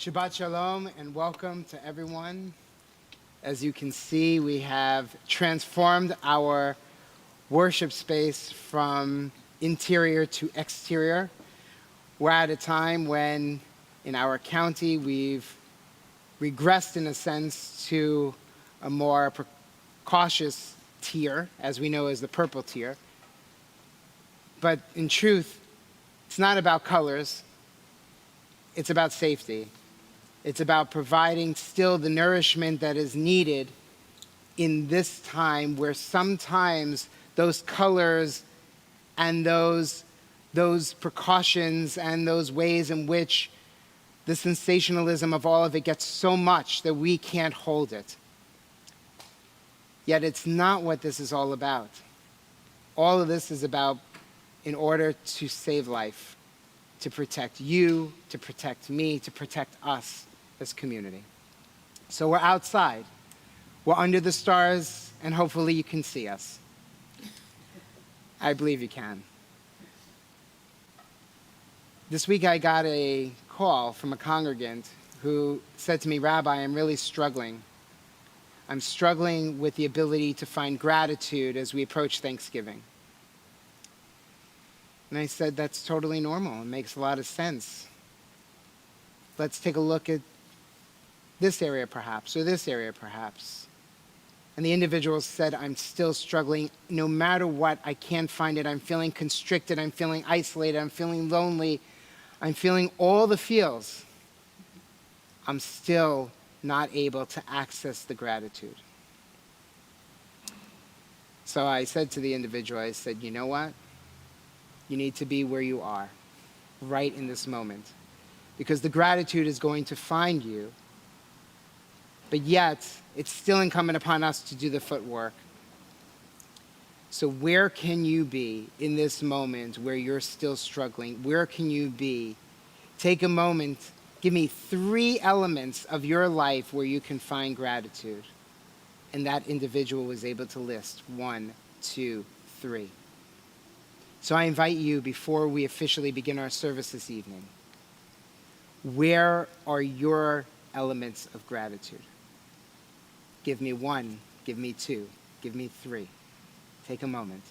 Shabbat Shalom and welcome to everyone. As you can see, we have transformed our worship space from interior to exterior. We're at a time when in our county we've regressed in a sense to a more cautious tier, as we know as the purple tier. But in truth, it's not about colors, it's about safety. It's about providing still the nourishment that is needed in this time where sometimes those colors and those precautions and those ways in which the sensationalism of all of it gets so much that we can't hold it. Yet it's not what this is all about. All of this is about in order to save life, to protect you, to protect me, to protect us as community. So we're outside. We're under the stars, and hopefully you can see us. I believe you can. This week I got a call from a congregant who said to me, "Rabbi, I'm really struggling. I'm struggling with the ability to find gratitude as we approach Thanksgiving." And I said, that's totally normal. It makes a lot of sense. Let's take a look at this area perhaps, or this area perhaps. And the individual said, I'm still struggling. No matter what, I can't find it. I'm feeling constricted. I'm feeling isolated. I'm feeling lonely. I'm feeling all the feels. I'm still not able to access the gratitude. So I said to the individual, I said, you know what? You need to be where you are, right in this moment. Because the gratitude is going to find you. But yet, it's still incumbent upon us to do the footwork. So where can you be in this moment where you're still struggling? Where can you be? Take a moment. Give me 3 elements of your life where you can find gratitude. And that individual was able to list 1, 2, 3. So I invite you, before we officially begin our service this evening, where are your elements of gratitude? Give me 1, give me 2, give me 3. Take a moment.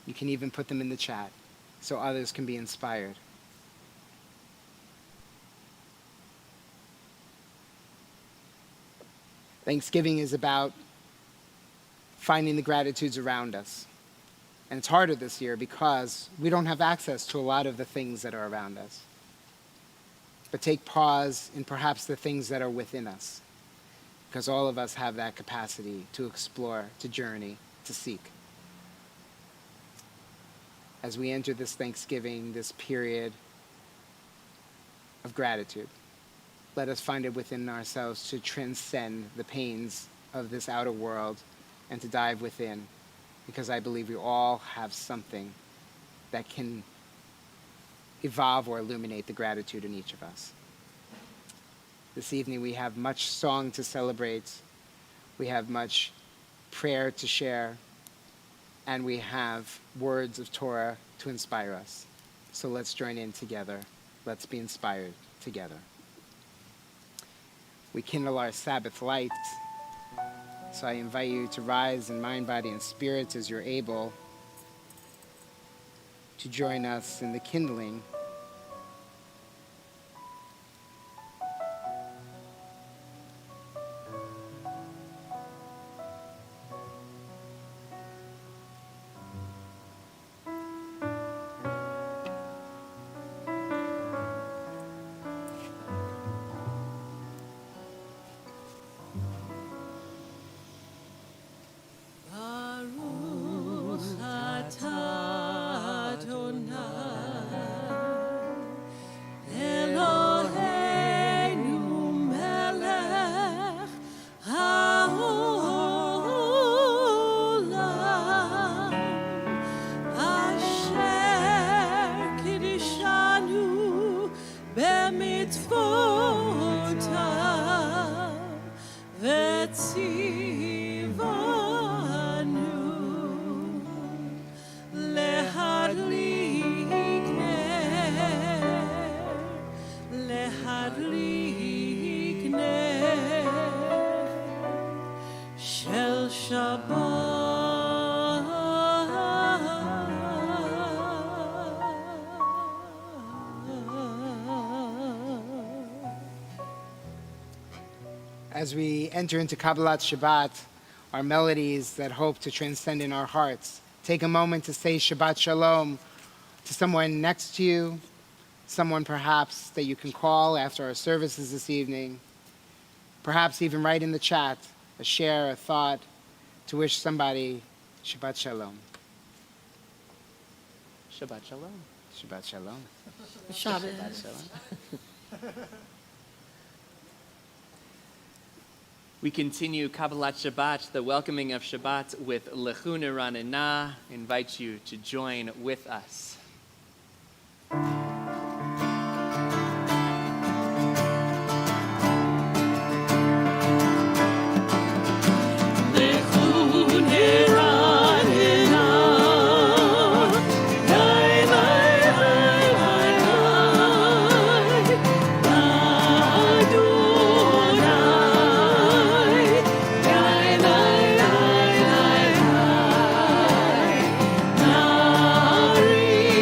You can even put them in the chat so others can be inspired. Thanksgiving is about finding the gratitudes around us. And it's harder this year because we don't have access to a lot of the things that are around us. But take pause in perhaps the things that are within us, because all of us have that capacity to explore, to journey, to seek. As we enter this Thanksgiving, this period of gratitude, let us find it within ourselves to transcend the pains of this outer world and to dive within, because I believe we all have something that can evolve or illuminate the gratitude in each of us. This evening we have much song to celebrate, we have much prayer to share, and we have words of Torah to inspire us. So let's join in together. Let's be inspired together. We kindle our Sabbath lights, so I invite you to rise in mind, body, and spirit as you're able to join us in the kindling. Leharli as we enter into Kabbalat Shabbat, our melodies that hope to transcend in our hearts. Take a moment to say Shabbat Shalom to someone next to you, someone perhaps that you can call after our services this evening. Perhaps even write in the chat a share, a thought, to wish somebody Shabbat Shalom. Shabbat Shalom. Shabbat Shalom. Shabbat. Shalom. We continue Kabbalat Shabbat, the welcoming of Shabbat, with Lechu Neranena. Invite you to join with us. Nari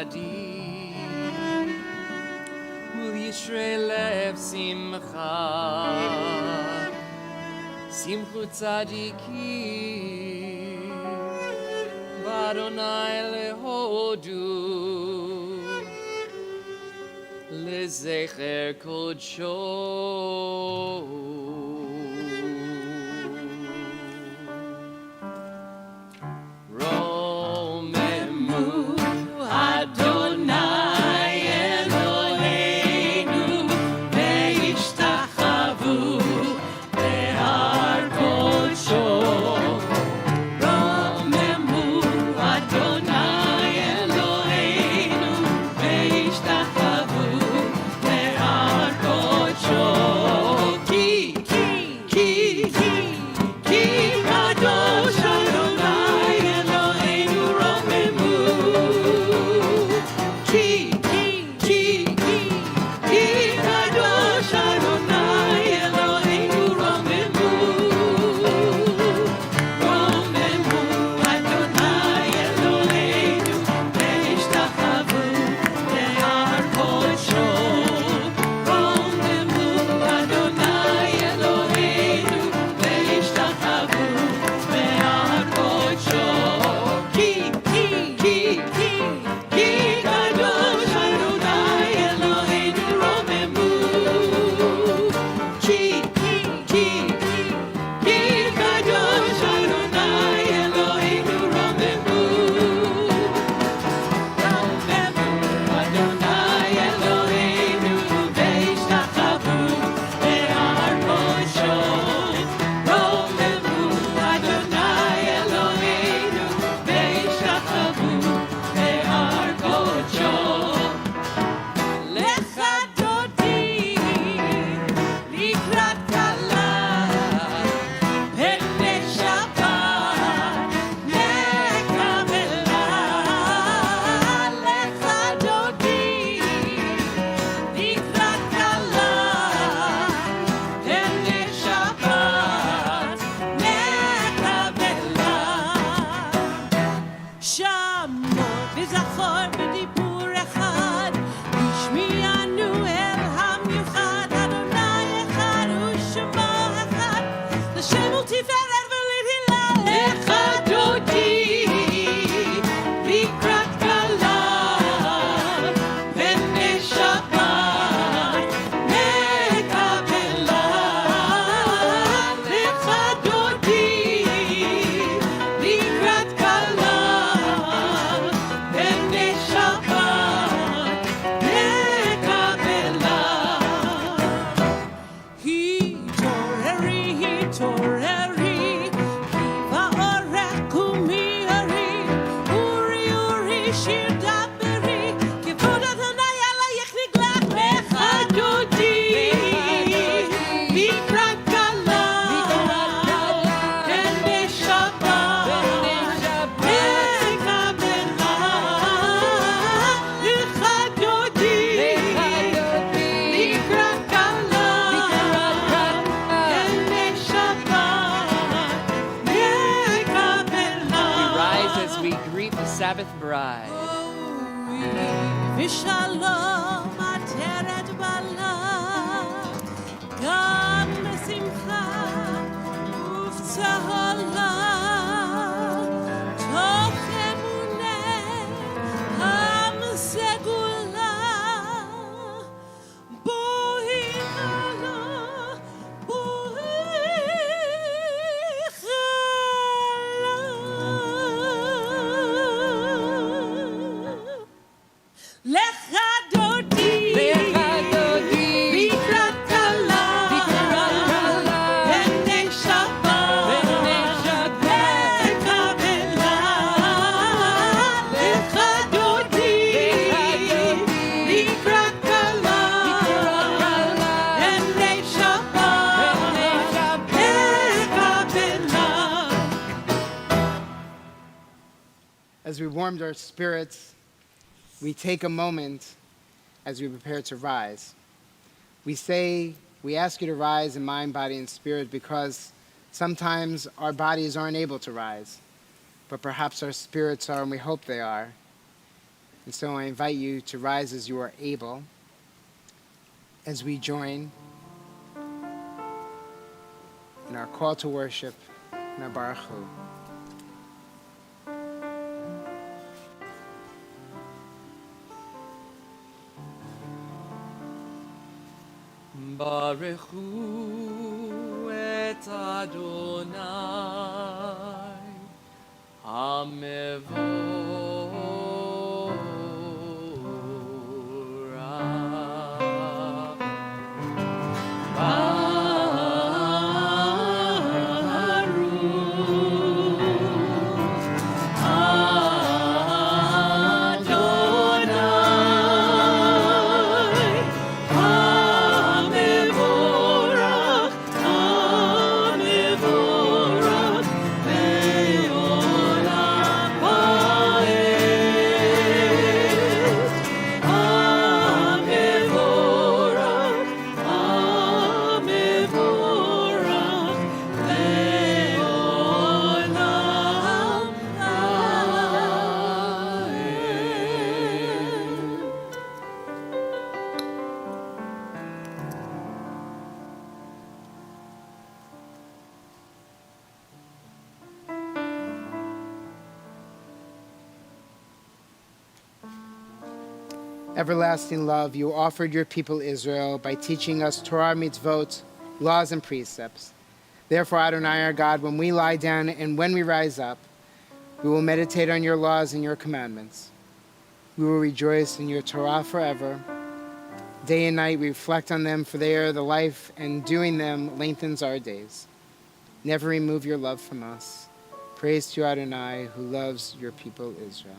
tzadik u'yishrei lev simcha simchu tzadikim b'Adonai lehodu lezecher kodsho. Sabbath bride. ושלום עטרת בלה, גם בשמחה ובצהלה, תוך אמוני הסגולה, בואי חלה, בואי חלה. לך דודי, לקראת כלה, בני שבת, לקבלה. לך דודי, לקראת כלה, בני שבת, לקבלה. As we warmed our spirits, we take a moment as we prepare to rise. We ask you to rise in mind, body, and spirit because sometimes our bodies aren't able to rise, but perhaps our spirits are, and we hope they are. And so I invite you to rise as you are able as we join in our call to worship and our Baruch Hu. Baruch Hu et Adonai HaMevorach. Everlasting love, you offered your people Israel by teaching us Torah, mitzvot, laws, and precepts. Therefore, Adonai, our God, when we lie down and when we rise up, we will meditate on your laws and your commandments. We will rejoice in your Torah forever. Day and night we reflect on them, for they are the life, and doing them lengthens our days. Never remove your love from us. Praise to Adonai, who loves your people Israel.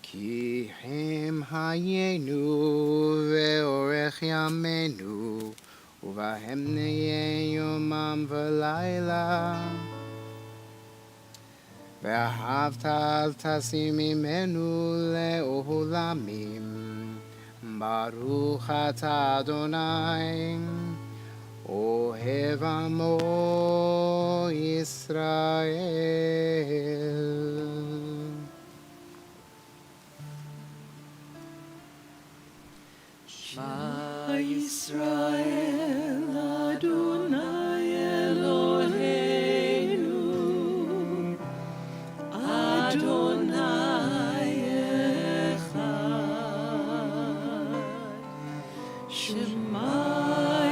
Ki hem hayenu ve'orech yamenu uvahem neye yomam v'layla ve'ahavta al tasim imenu le'olamim baruch ata Adonai ohev amo Yisrael. Shema Yisrael Adonai Eloheinu Adonai Echad. Shema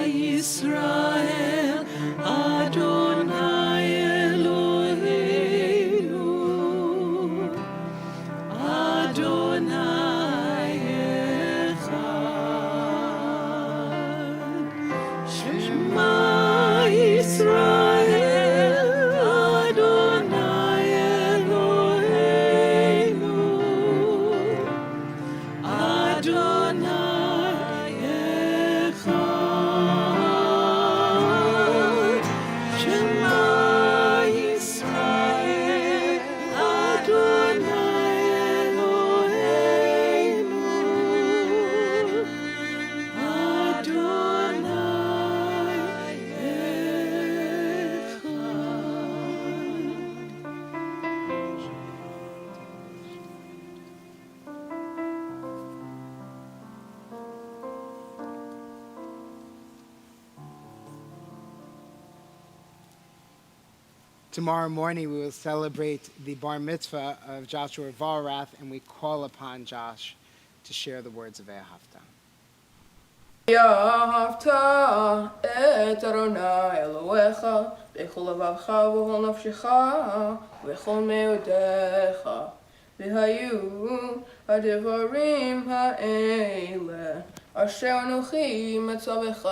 Yisrael Adonai Eloheinu Adonai Israel Adonai Eloheinu Adonai Echad. Shema Yisrael Adonai Eloheinu Adonai. Tomorrow morning we will celebrate the bar mitzvah of Joshua Valrath, and we call upon Josh to share the words of Ve'ahavta. ואהבת את אדוני אלוהיך בכל לבבך ובכל נפשך ובכל מאודיך. והיו הדברים האלה אשר אנוכי מצווך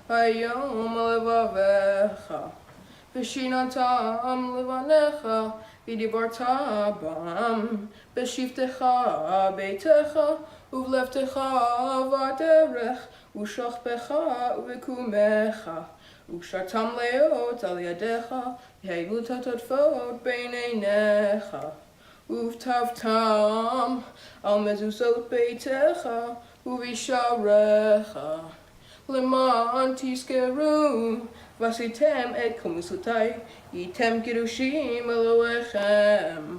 היום לבביך. ושיננתם לבניך ודיברת בם בשבתך ביתך ובלבתך בדרך ושכבך ובקומך וקשרתם להיות על ידיך והעלו התותפות בין עיניך וכתבתם על מזוזות ביתך ובשעריך למען תזכרו ועשיתם את כל מצוותיי, הייתם קדושים אלוהיכם.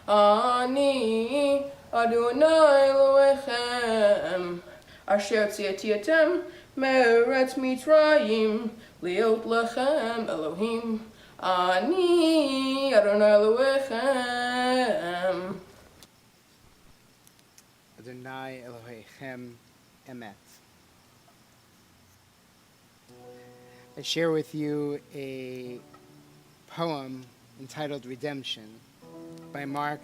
אני אדוני אלוהיכם, אשר הוצאתי אתם מארץ מצרים, להיות לכם אלוהים. אני אדוני אלוהיכם. Adonai Elohechem Emet. I share with you a poem entitled Redemption by Mark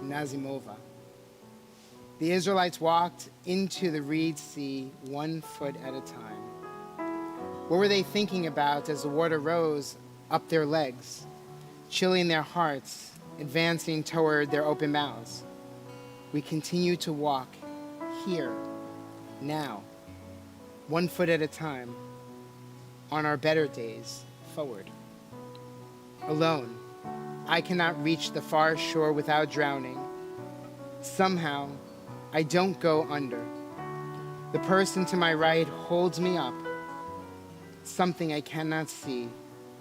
Nazimova. The Israelites walked into the Reed Sea 1 foot at a time. What were they thinking about as the water rose up their legs, chilling their hearts, advancing toward their open mouths? We continue to walk here, now, 1 foot at a time, on our better days, forward. Alone, I cannot reach the far shore without drowning. Somehow, I don't go under. The person to my right holds me up. Something I cannot see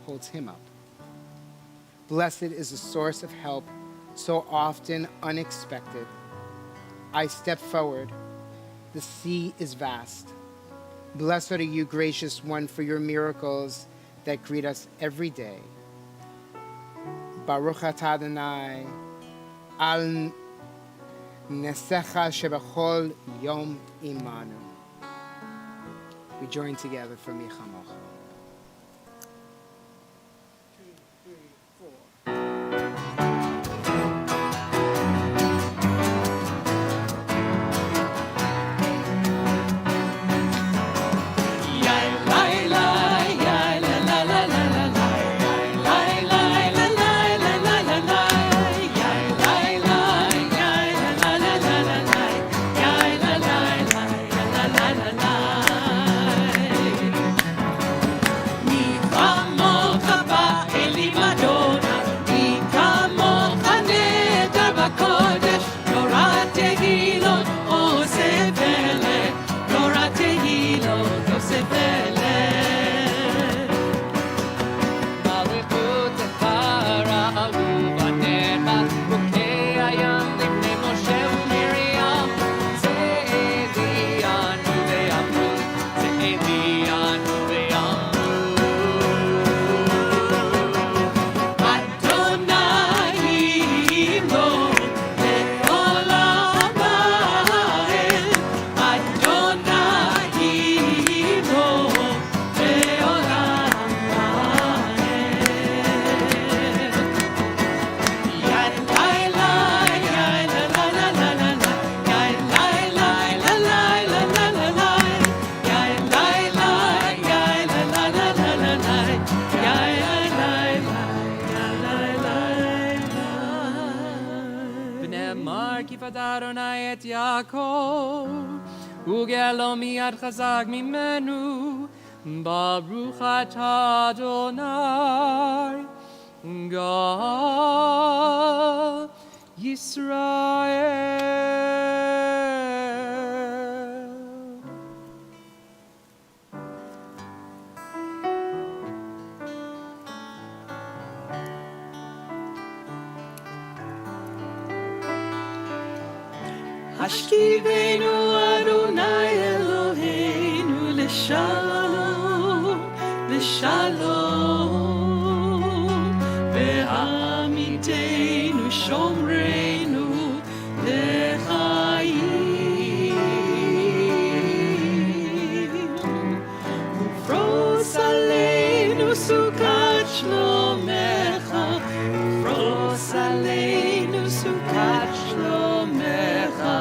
holds him up. Blessed is the source of help, so often unexpected. I step forward. The sea is vast. Blessed are you, gracious one, for your miracles that greet us every day. Baruch atah Adonai, al nesecha shebechol yom imanu. We join together for Michamocha. Adonai et Yaakov, ugelo miyad chazak mimenu, Baruch atah Adonai, God Yisrael. Hashkivenu Adonai Eloheinu l'shalom, l'shalom, ve'amitenu shomreinu l'chaim, ufros aleinu sukat shlomecha, ufros aleinu sukat shlomecha.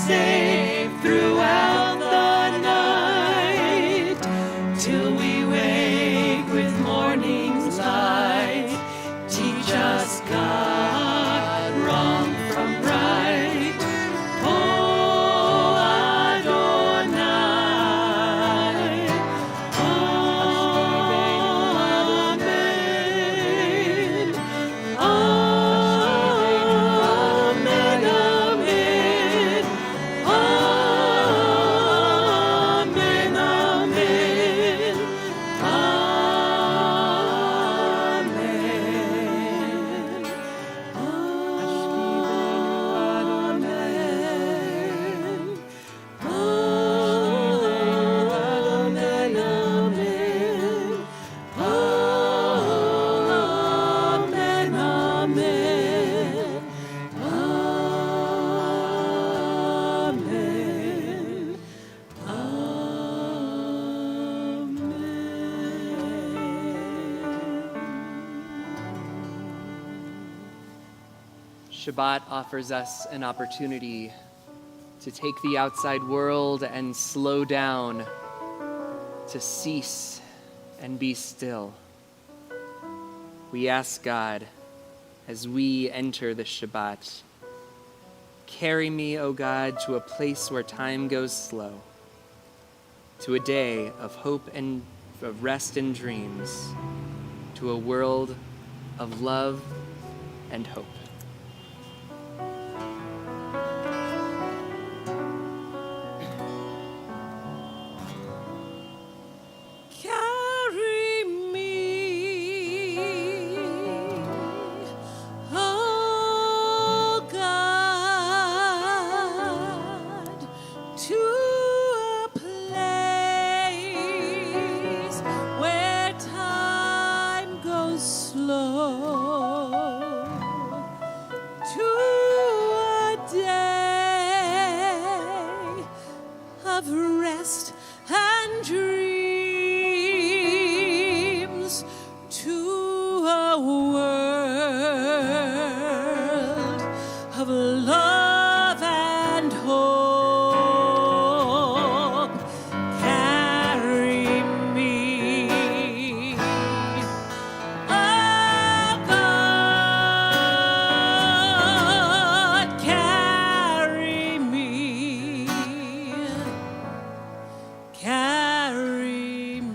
Safe throughout Shabbat offers us an opportunity to take the outside world and slow down, to cease and be still. We ask God, as we enter the Shabbat, carry me, O God, to a place where time goes slow, to a day of hope and of rest and dreams, to a world of love and hope. Carry me, oh God, to a place where time goes slow, to a day of rest and dreams, to a world of love and hope. Carry me, oh God, carry me. Carry me.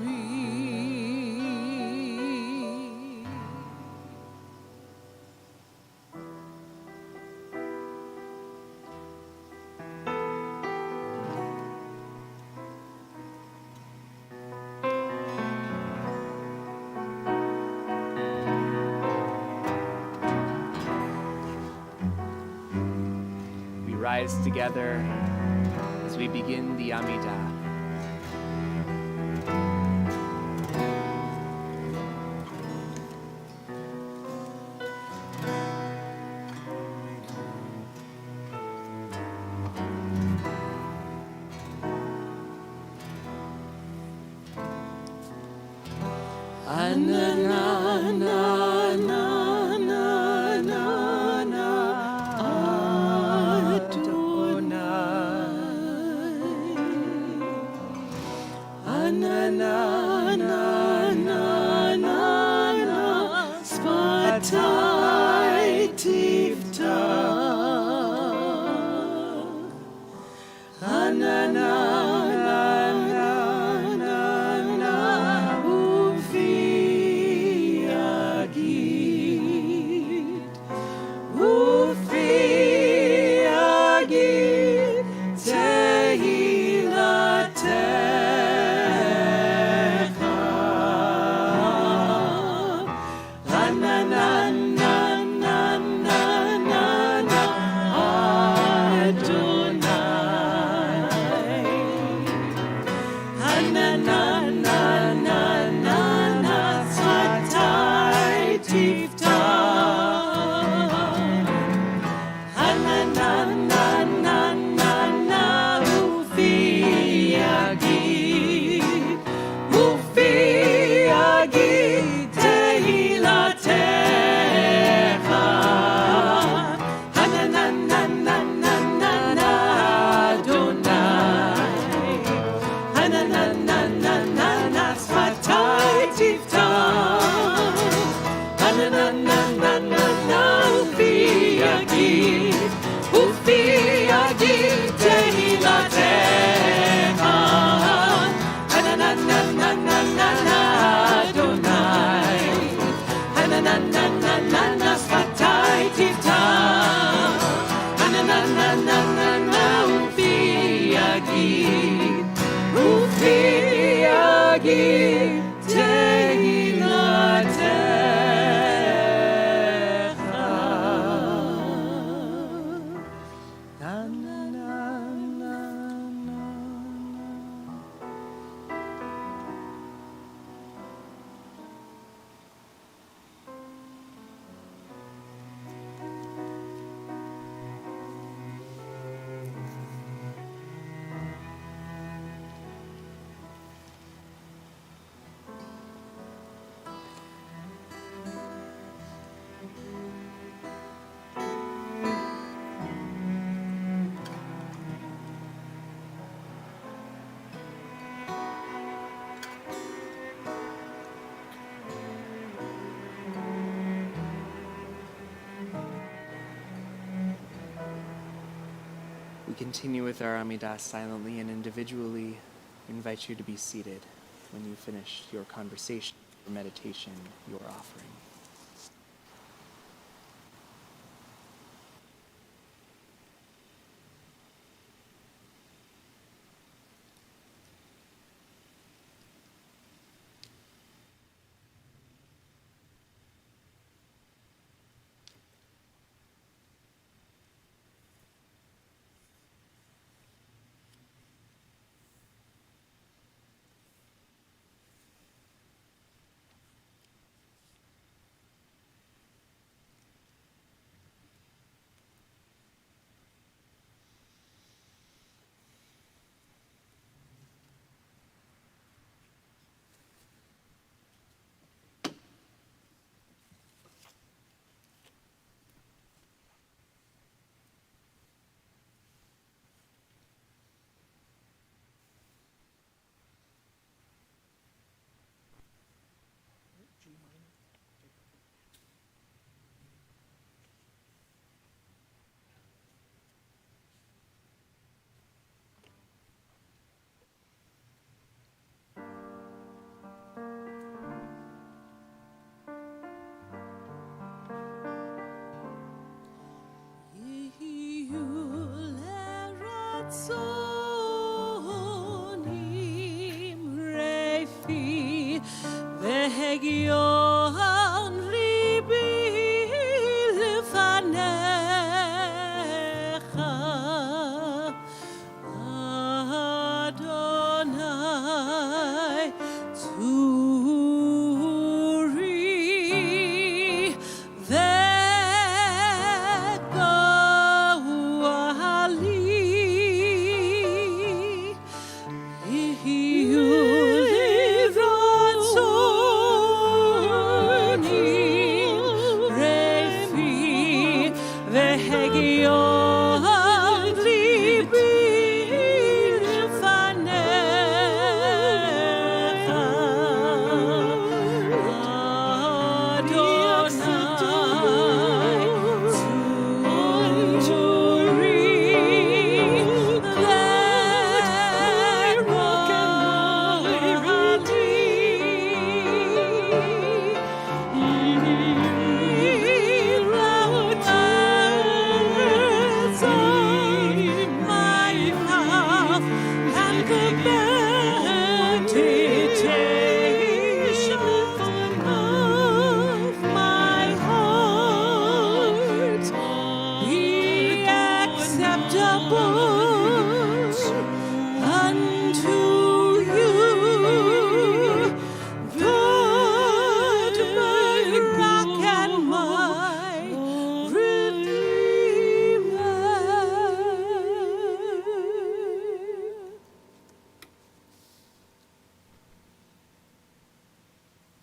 We rise together as we begin the Amidah. continue with our Amidah silently and individually. We invite you to be seated when you finish your conversation, your meditation, your offering.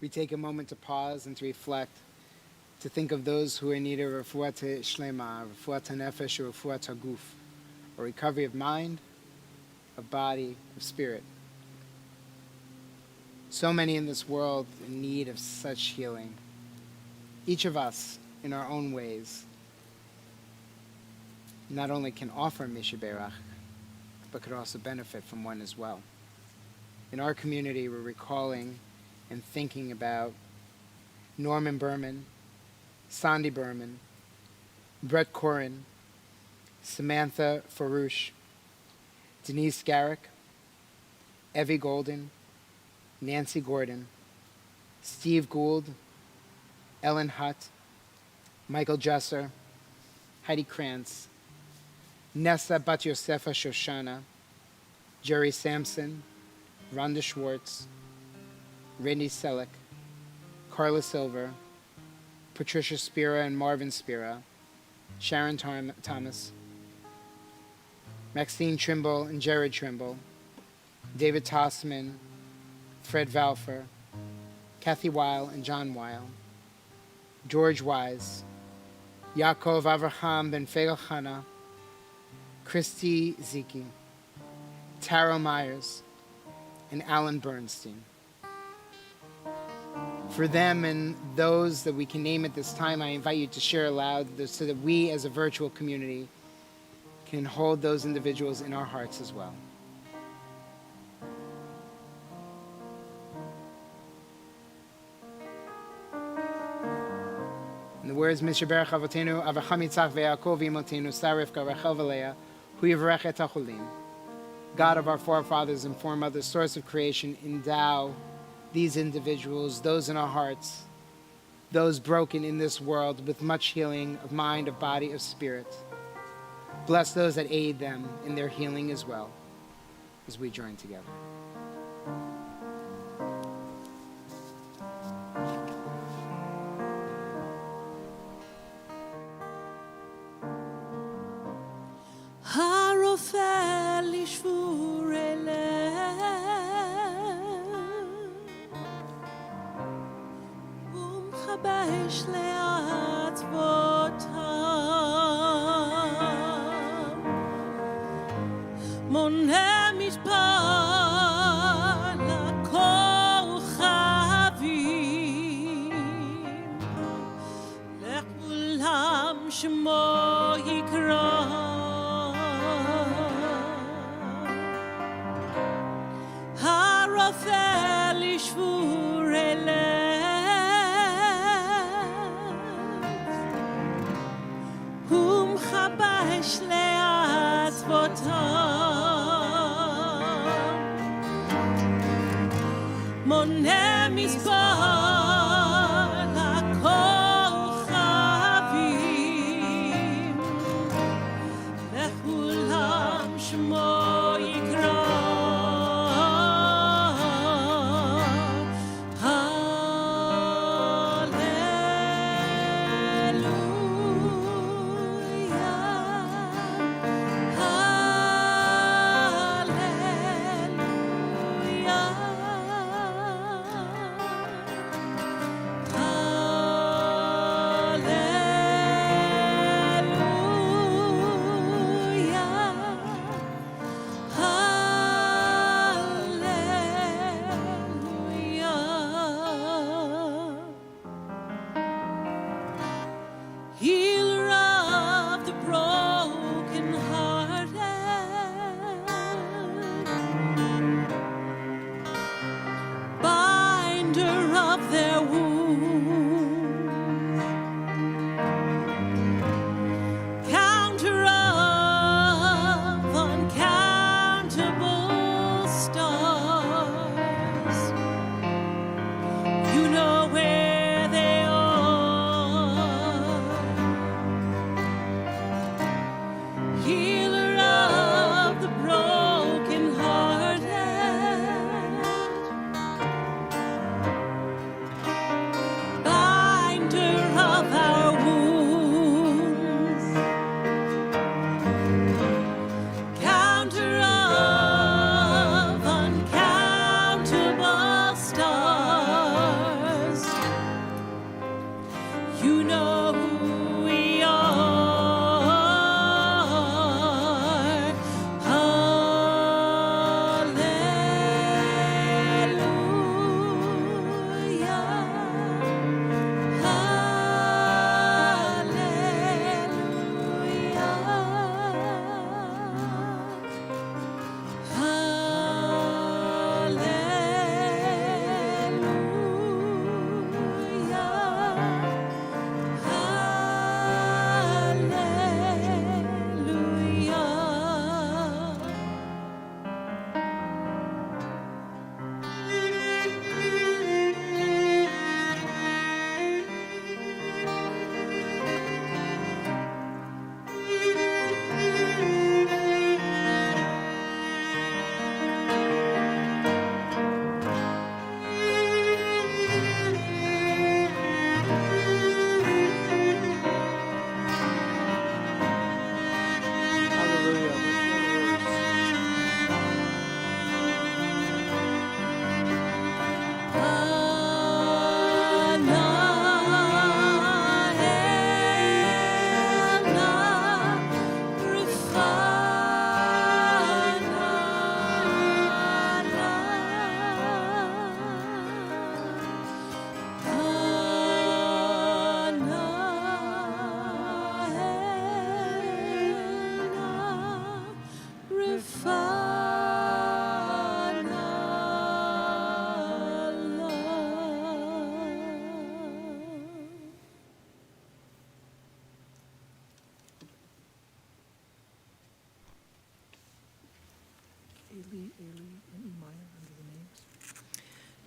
We take a moment to pause and to reflect, to think of those who are in need of refuat shlema, refuat nefesh, or refuat haguf, or recovery of mind, of body, of spirit. So many in this world in need of such healing. Each of us, in our own ways, not only can offer Misha Berach, but could also benefit from one as well. In our community, we're recalling and thinking about Norman Berman, Sandy Berman, Brett Corin, Samantha Farouche, Denise Garrick, Evie Golden, Nancy Gordon, Steve Gould, Ellen Hutt, Michael Jesser, Heidi Krantz, Nessa Bat Yosefa Shoshana, Jerry Sampson, Rhonda Schwartz, Randy Selleck, Carla Silver, Patricia Spira and Marvin Spira, Sharon Thomas, Maxine Trimble and Jared Trimble, David Tossman, Fred Valfer, Kathy Weil and John Weil, George Wise, Yaakov Avraham Ben Fegel Chana, Christy Ziki, Taro Myers, and Alan Bernstein. For them and those that we can name at this time, I invite you to share aloud so that we as a virtual community can hold those individuals in our hearts as well. In the words, Mishaberach Avotenu, Avraham Yitzchak veYaakov Imotenu, Sarah Rivka, Rachel v'Leah, Hu Yivarech et HaCholim. God of our forefathers and foremothers, source of creation, endow these individuals, those in our hearts, those broken in this world, with much healing of mind, of body, of spirit. Bless those that aid them in their healing as well, as we join together. הרופא לשבור אליהם ומכבש לעצבותם מונה מספר לכוכבים לכולם שמו יקרא הרופא לשבור אליהם ומכבש לעצבותם מונה מספר לכוכבים לכולם שמו יקרא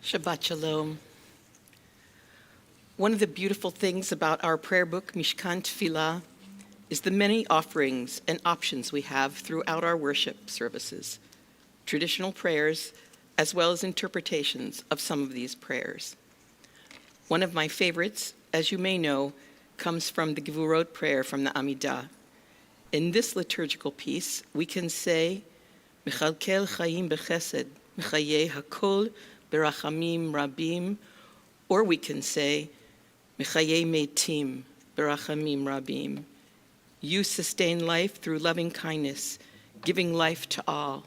Shabbat Shalom. One of the beautiful things about our prayer book, Mishkan Tefillah, is the many offerings and options we have throughout our worship services, traditional prayers, as well as interpretations of some of these prayers. One of my favorites, as you may know, comes from the Gevurot prayer from the Amidah. In this liturgical piece, we can say, Mechalkel Chaim Bechesed, Mechayeh Hakol Berachamim Rabim, or we can say, Mechayeh Meitim Berachamim Rabim. You sustain life through loving kindness, giving life to all.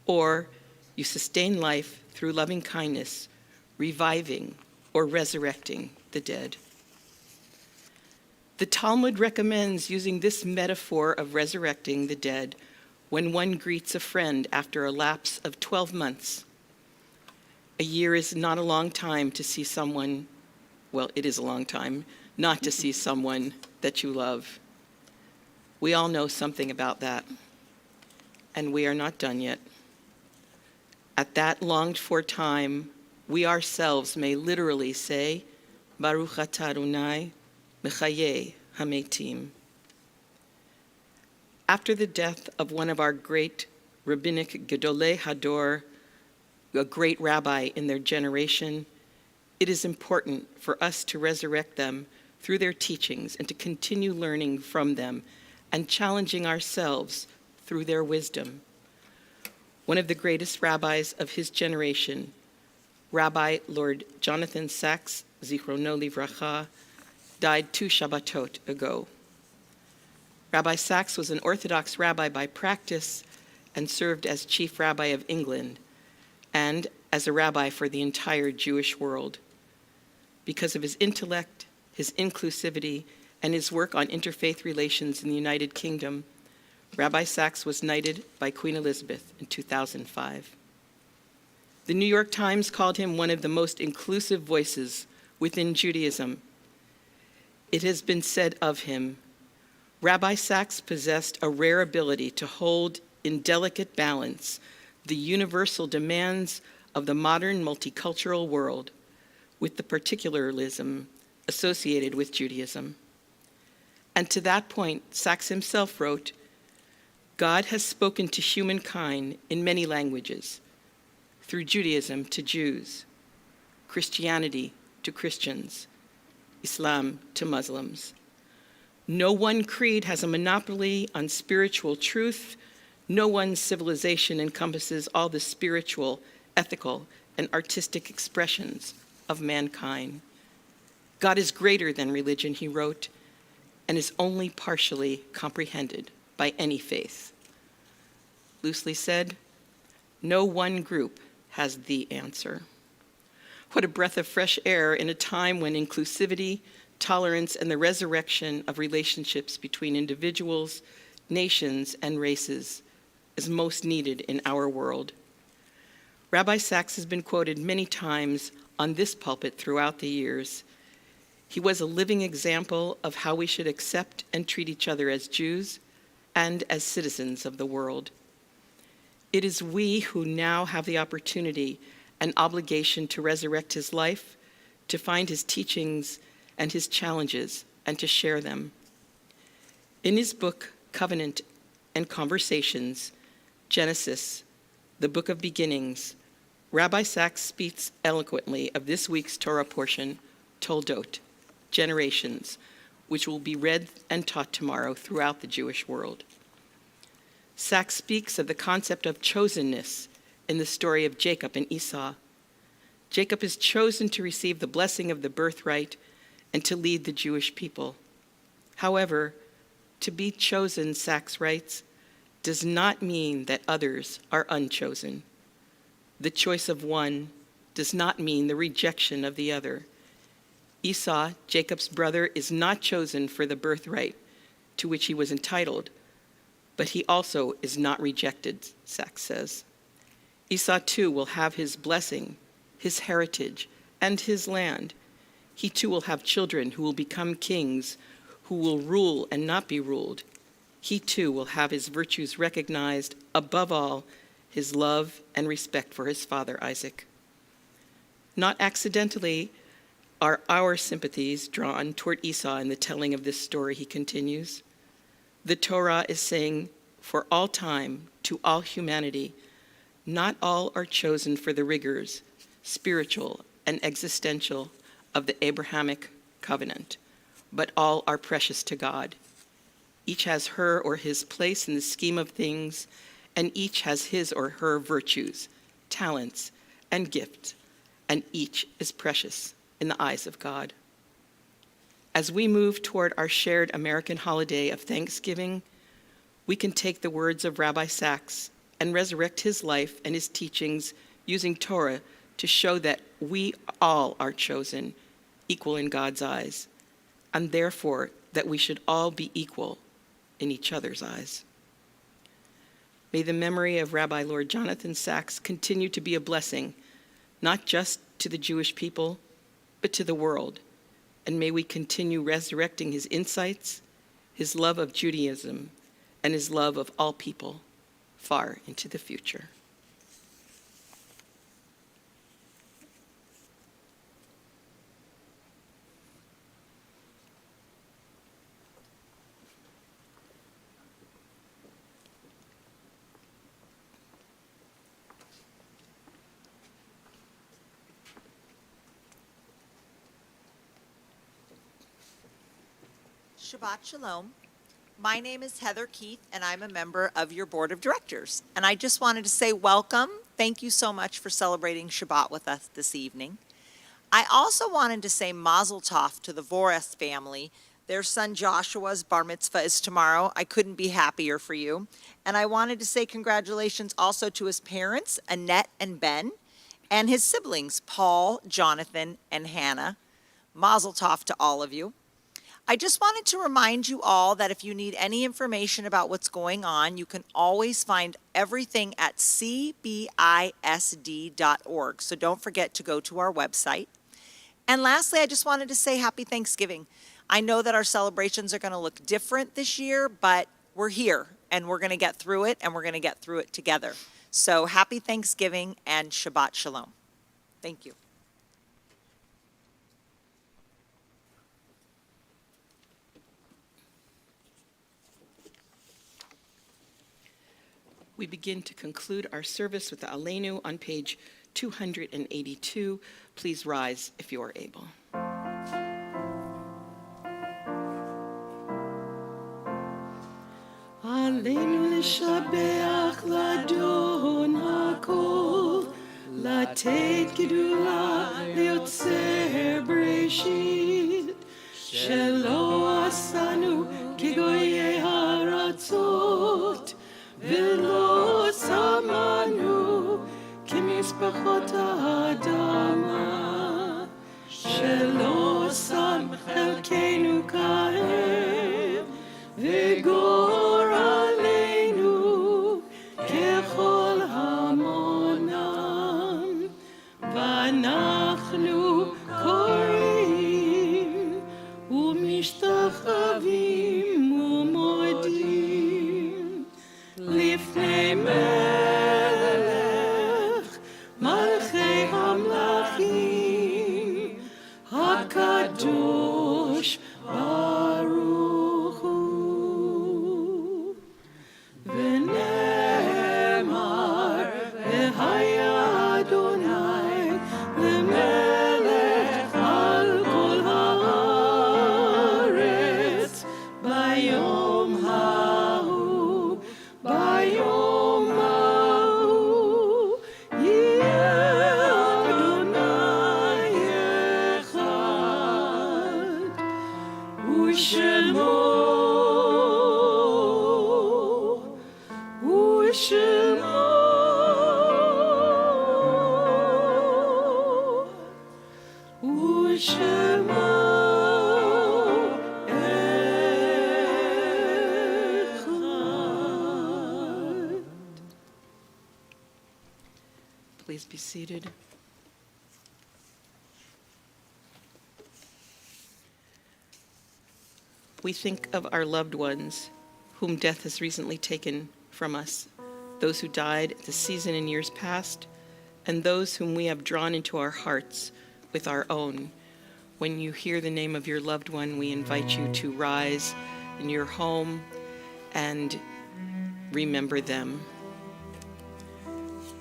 Or you sustain life through loving kindness, reviving or resurrecting the dead. The Talmud recommends using this metaphor of resurrecting the dead when one greets a friend after a lapse of 12 months. A year is not a long time to see someone, well, it is a long time, not to see someone that you love. We all know something about that, and we are not done yet. At that longed-for time, we ourselves may literally say, Baruch atah Adonai, mechayeh hametim. After the death of one of our great rabbinic gedolei hador, a great rabbi in their generation, it is important for us to resurrect them through their teachings and to continue learning from them and challenging ourselves through their wisdom. One of the greatest rabbis of his generation, Rabbi Lord Jonathan Sacks, Zichrono Livracha, died 2 Shabbatot ago. Rabbi Sacks was an Orthodox rabbi by practice and served as chief rabbi of England and as a rabbi for the entire Jewish world. Because of his intellect, his inclusivity, and his work on interfaith relations in the United Kingdom, Rabbi Sacks was knighted by Queen Elizabeth in 2005. The New York Times called him one of the most inclusive voices within Judaism. It has been said of him, Rabbi Sacks possessed a rare ability to hold in delicate balance the universal demands of the modern multicultural world with the particularism associated with Judaism. And to that point, Sacks himself wrote, God has spoken to humankind in many languages, through Judaism to Jews, Christianity to Christians, Islam to Muslims. No one creed has a monopoly on spiritual truth. No one civilization encompasses all the spiritual, ethical, and artistic expressions of mankind. God is greater than religion, he wrote, and is only partially comprehended by any faith. Loosely said, no one group has the answer. What a breath of fresh air in a time when inclusivity, tolerance, and the resurrection of relationships between individuals, nations, and races is most needed in our world. Rabbi Sacks has been quoted many times on this pulpit throughout the years. He was a living example of how we should accept and treat each other as Jews and as citizens of the world. It is we who now have the opportunity and obligation to resurrect his life, to find his teachings and his challenges, and to share them. In his book, Covenant and Conversations, Genesis, the Book of Beginnings, Rabbi Sacks speaks eloquently of this week's Torah portion, Toldot, Generations, which will be read and taught tomorrow throughout the Jewish world. Sacks speaks of the concept of chosenness in the story of Jacob and Esau. Jacob is chosen to receive the blessing of the birthright and to lead the Jewish people. However, to be chosen, Sacks writes, does not mean that others are unchosen. The choice of one does not mean the rejection of the other. Esau, Jacob's brother, is not chosen for the birthright to which he was entitled, but he also is not rejected, Sachs says. Esau too will have his blessing, his heritage, and his land. He too will have children who will become kings, who will rule and not be ruled. He too will have his virtues recognized, above all, his love and respect for his father Isaac. Not accidentally are our sympathies drawn toward Esau in the telling of this story, he continues. The Torah is saying, for all time, to all humanity, not all are chosen for the rigors, spiritual and existential, of the Abrahamic covenant, but all are precious to God. Each has her or his place in the scheme of things, and each has his or her virtues, talents, and gifts, and each is precious in the eyes of God. As we move toward our shared American holiday of Thanksgiving, we can take the words of Rabbi Sachs and resurrect his life and his teachings using Torah to show that we all are chosen, equal in God's eyes, and therefore that we should all be equal in each other's eyes. May the memory of Rabbi Lord Jonathan Sachs continue to be a blessing, not just to the Jewish people, but to the world. And may we continue resurrecting his insights, his love of Judaism, and his love of all people far into the future. Shabbat Shalom. My name is Heather Keith, and I'm a member of your board of directors. And I just wanted to say welcome. Thank you so much for celebrating Shabbat with us this evening. I also wanted to say Mazel Tov to the Voreth family. Their son Joshua's bar mitzvah is tomorrow. I couldn't be happier for you. And I wanted to say congratulations also to his parents, Annette and Ben, and his siblings, Paul, Jonathan, and Hannah. Mazel Tov to all of you. I just wanted to remind you all that if you need any information about what's going on, you can always find everything at cbisd.org. So don't forget to go to our website. And lastly, I just wanted to say happy Thanksgiving. I know that our celebrations are going to look different this year, but we're here and we're going to get through it, and we're going to get through it together. So happy Thanksgiving and Shabbat Shalom. Thank you. We begin to conclude our service with the Aleinu on page 282. Please rise if you are able. עלינו לשבח לאדון הכל, לתת גדולה ליוצר בראשית, שלא עשנו כגויי הארצות, ולא שמנו כמשפחות האדמה, שלא שם חלקנו כהם, וגורלנו ככל המונם, ואנחנו קוראים ומשתחווים ומודים לפני מלך מלכי המלכים הקדוש ברוך הוא. ונאמר והיה אדוני למלך על כל הארץ ביום ההוא, ביום ההוא יהיה אדוני אחד, ושמו אחד. Please be seated. We think of our loved ones whom death has recently taken from us, those who died at the season in years past, and those whom we have drawn into our hearts with our own. When you hear the name of your loved one, we invite you to rise in your home and remember them.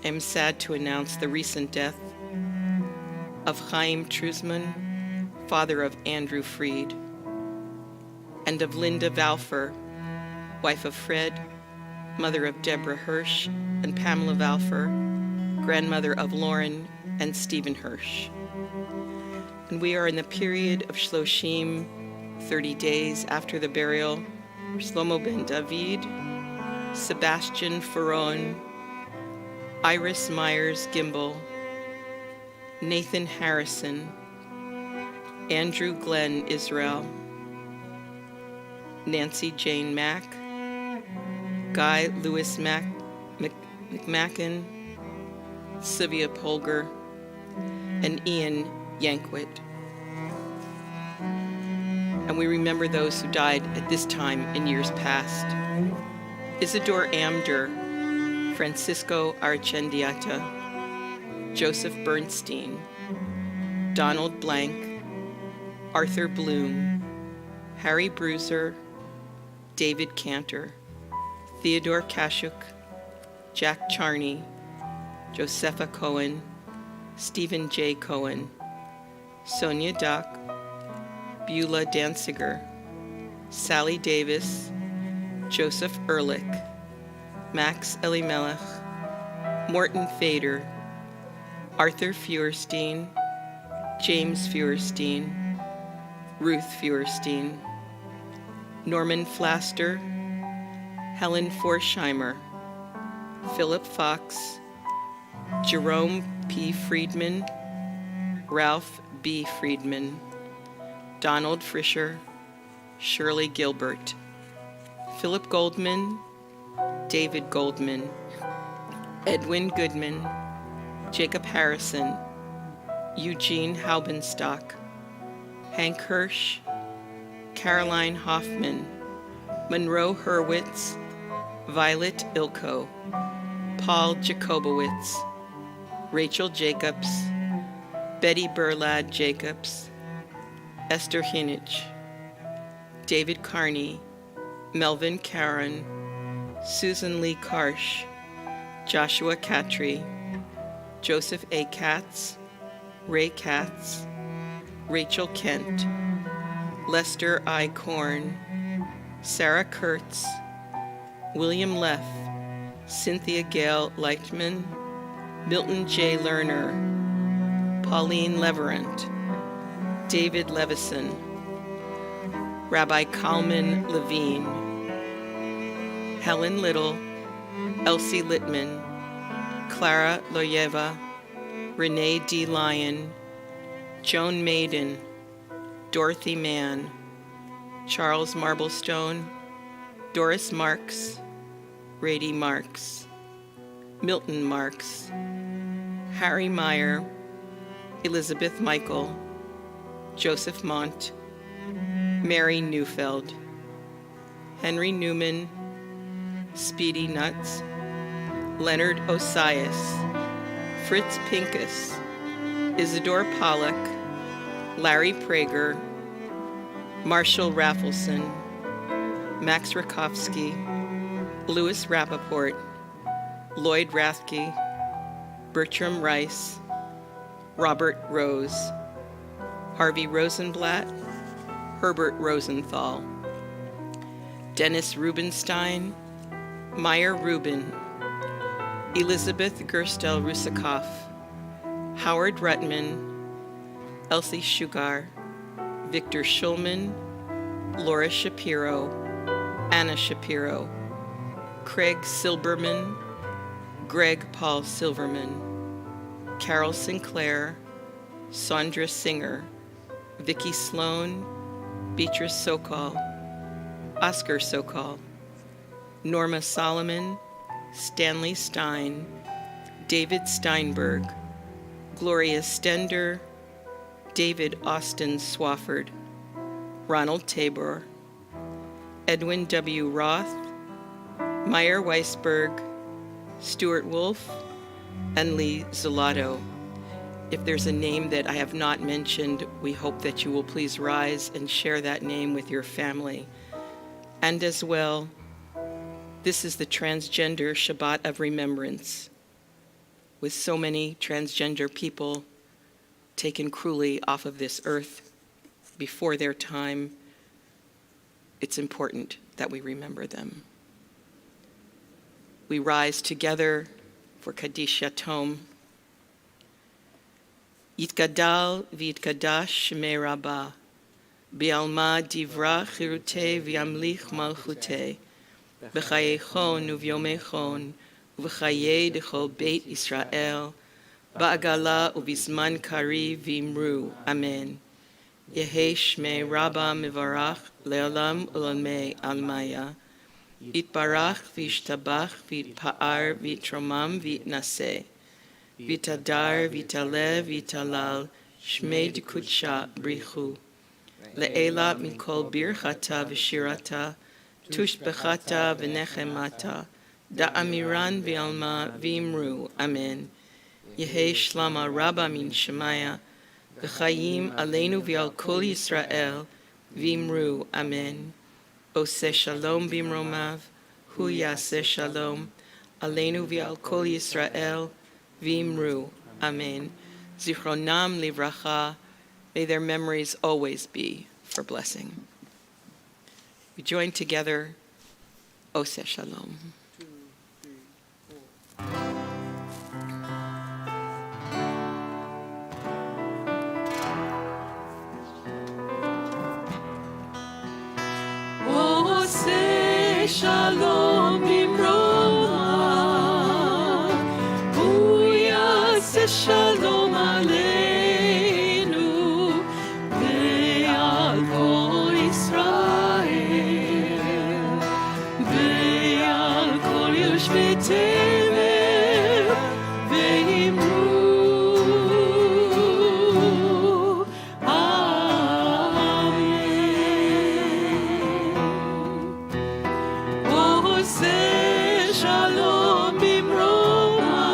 I am sad to announce the recent death of Chaim Truzman, father of Andrew Freed, and of Linda Valfer, wife of Fred, mother of Deborah Hirsch and Pamela Valfer, grandmother of Lauren and Stephen Hirsch. And we are in the period of Shloshim, 30 days after the burial of Shlomo ben David, Sebastian Ferron, Iris Myers Gimbel, Nathan Harrison, Andrew Glenn Israel, Nancy Jane Mack, Guy Lewis McMacken, Sylvia Polgar, and Ian Yankwit. And we remember those who died at this time in years past. Isidore Amder, Francisco Archendiata, Joseph Bernstein, Donald Blank, Arthur Bloom, Harry Bruiser, David Cantor, Theodore Kashuk, Jack Charney, Josepha Cohen, Stephen J. Cohen, Sonia Duck, Beulah Danziger, Sally Davis, Joseph Ehrlich, Max Elimelech, Morton Fader, Arthur Feuerstein, James Feuerstein, Ruth Feuerstein, Norman Flaster, Helen Forsheimer, Philip Fox, Jerome P. Friedman, Ralph B. Friedman, Donald Fisher, Shirley Gilbert, Philip Goldman, David Goldman, Edwin Goodman, Jacob Harrison, Eugene Haubenstock, Hank Hirsch, Caroline Hoffman, Monroe Hurwitz, Violet Ilko, Paul Jacobowitz, Rachel Jacobs, Betty Burlad Jacobs, Esther Hinich, David Carney, Melvin Caron, Susan Lee Karsh, Joshua Catry, Joseph A. Katz, Ray Katz, Rachel Kent, Lester I. Korn, Sarah Kurtz, William Leff, Cynthia Gale Leichtman, Milton J. Lerner, Pauline Leverant, David Levison, Rabbi Kalman Levine, Helen Little, Elsie Littman, Clara Loyeva, Renee D. Lyon, Joan Maiden, Dorothy Mann, Charles Marblestone, Doris Marks, Rady Marks, Milton Marks, Harry Meyer, Elizabeth Michael, Joseph Mont, Mary Neufeld, Henry Newman, Speedy Nuts, Leonard Osias, Fritz Pincus, Isidore Pollack, Larry Prager, Marshall Raffleson, Max Rakowski, Louis Rappaport, Lloyd Rathke, Bertram Rice, Robert Rose, Harvey Rosenblatt, Herbert Rosenthal, Dennis Rubenstein, Meyer Rubin, Elizabeth Gerstel Rusikoff, Howard Rutman, Elsie Shugar, Victor Schulman, Laura Shapiro, Anna Shapiro, Craig Silberman, Greg Paul Silverman, Carol Sinclair, Sandra Singer, Vicki Sloan, Beatrice Sokol, Oscar Sokol, Norma Solomon, Stanley Stein, David Steinberg, Gloria Stender, David Austin Swafford, Ronald Tabor, Edwin W. Roth, Meyer Weisberg, Stuart Wolf, and Lee Zulato. If there's a name that I have not mentioned, we hope that you will please rise and share that name with your family. And as well, this is the Transgender Shabbat of Remembrance, with so many transgender people taken cruelly off of this earth before their time. It's important that we remember them. We rise together for Kaddish Yatom. Yitgadal v'yitkadash shmei Rabbah, bi'alma divra chirutei v'yamlich malchutei, b'chayechon uvyomechon, u'v'chayei dechol Beit Israel, ba'agala u'bizman kari v'imru. Amen. Yehei shmei Rabbah mivarach le'olam u'lamei almaya. Yitbarach v'yishtabach v'yitpa'ar v'yitromam v'yitnaseh. Vitadar, Vitalev, Vitalal, Shmei Dikutsha, Brichu. Le'ela Mikol Birchata V'shirata, Tushbechata V'nechemata, Da'amiran V'alma V'imru. Amen. Yehei Shlama Rabba Min Shemaya, V'chayim Aleinu V'al Kol Yisrael, V'imru. Amen. Oseh Shalom Bimromav, Hu Yaseh Shalom, Aleinu V'al Kol Yisrael, V'imru. Amen. Zichronam livracha. May their memories always be for blessing. We join together. Oseh Shalom. Oseh Shalom Bimroma. Shalom Aleinu ve'al kol Yisrael ve'al kol yoshvei tevel ve'imru. Amen. Oseh Shalom Bimroma.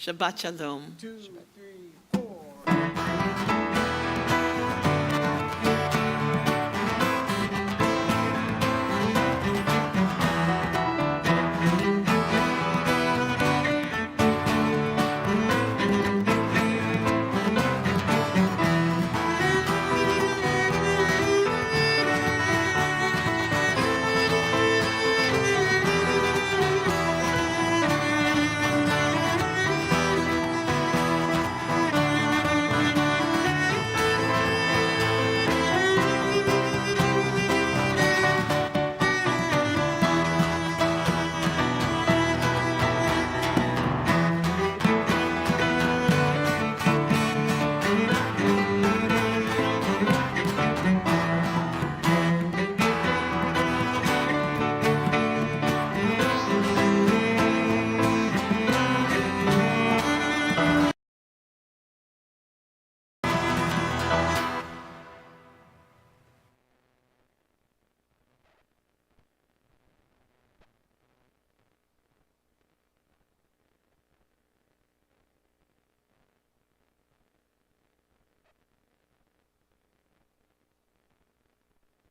Shabbat Shalom. 2, 3.